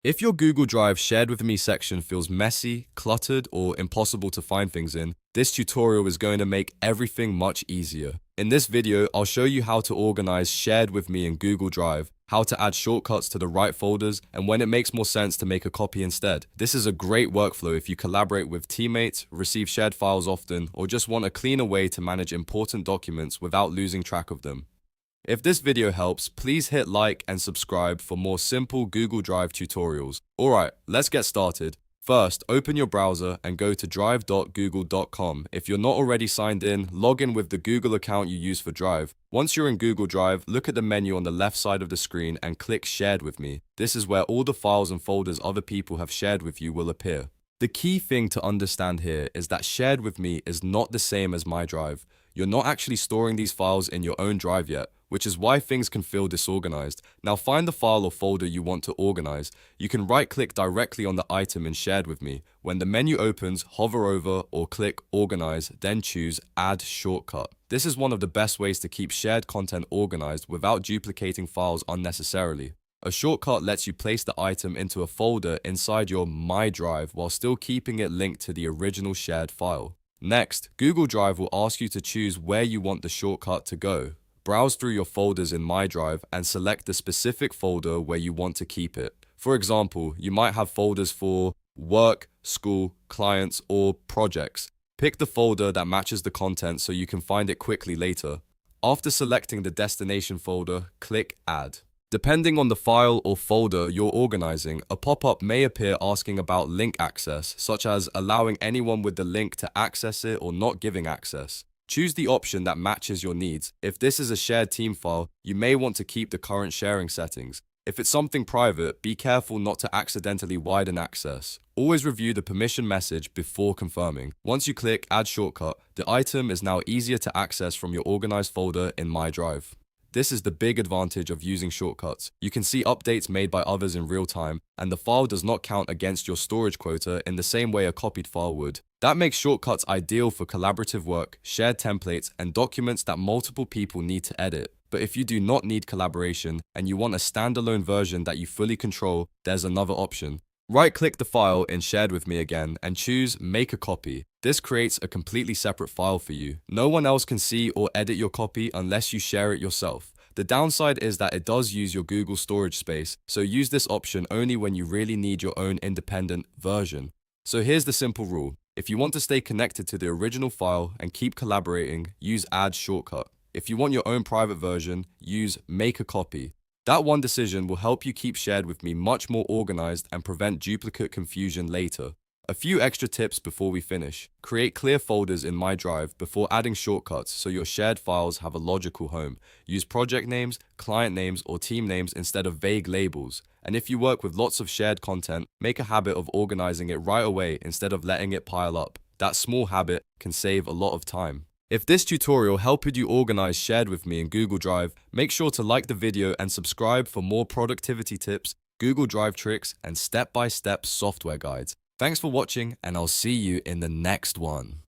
If your Google Drive Shared with Me section feels messy, cluttered, or impossible to find things in, this tutorial is going to make everything much easier. In this video, I'll show you how to organize Shared with Me in Google Drive, how to add shortcuts to the right folders, and when it makes more sense to make a copy instead. This is a great workflow if you collaborate with teammates, receive shared files often, or just want a cleaner way to manage important documents without losing track of them. If this video helps, please hit like and subscribe for more simple Google Drive tutorials. Alright, let's get started. First, open your browser and go to drive.google.com. If you're not already signed in, log in with the Google account you use for Drive. Once you're in Google Drive, look at the menu on the left side of the screen and click Shared with Me. This is where all the files and folders other people have shared with you will appear. The key thing to understand here is that Shared with Me is not the same as My Drive. You're not actually storing these files in your own drive yet, which is why things can feel disorganized. Now find the file or folder you want to organize. You can right-click directly on the item in Shared with Me. When the menu opens, hover over or click Organize, then choose Add Shortcut. This is one of the best ways to keep shared content organized without duplicating files unnecessarily. A shortcut lets you place the item into a folder inside your My Drive while still keeping it linked to the original shared file. Next, Google Drive will ask you to choose where you want the shortcut to go. Browse through your folders in My Drive and select the specific folder where you want to keep it. For example, you might have folders for work, school, clients, or projects. Pick the folder that matches the content so you can find it quickly later. After selecting the destination folder, click Add. Depending on the file or folder you're organizing, a pop-up may appear asking about link access, such as allowing anyone with the link to access it or not giving access. Choose the option that matches your needs. If this is a shared team file, you may want to keep the current sharing settings. If it's something private, be careful not to accidentally widen access. Always review the permission message before confirming. Once you click Add Shortcut, the item is now easier to access from your organized folder in My Drive. This is the big advantage of using shortcuts. You can see updates made by others in real time, and the file does not count against your storage quota in the same way a copied file would. That makes shortcuts ideal for collaborative work, shared templates, and documents that multiple people need to edit. But if you do not need collaboration and you want a standalone version that you fully control, there's another option. Right-click the file in Shared with Me again and choose Make a Copy. This creates a completely separate file for you. No one else can see or edit your copy unless you share it yourself. The downside is that it does use your Google storage space, so use this option only when you really need your own independent version. So here's the simple rule. If you want to stay connected to the original file and keep collaborating, use Add Shortcut. If you want your own private version, use Make a Copy. That one decision will help you keep Shared with Me much more organized and prevent duplicate confusion later. A few extra tips before we finish. Create clear folders in My Drive before adding shortcuts so your shared files have a logical home. Use project names, client names, or team names instead of vague labels. And if you work with lots of shared content, make a habit of organizing it right away instead of letting it pile up. That small habit can save a lot of time. If this tutorial helped you organize Shared with Me in Google Drive, make sure to like the video and subscribe for more productivity tips, Google Drive tricks, and step-by-step software guides. Thanks for watching, and I'll see you in the next one.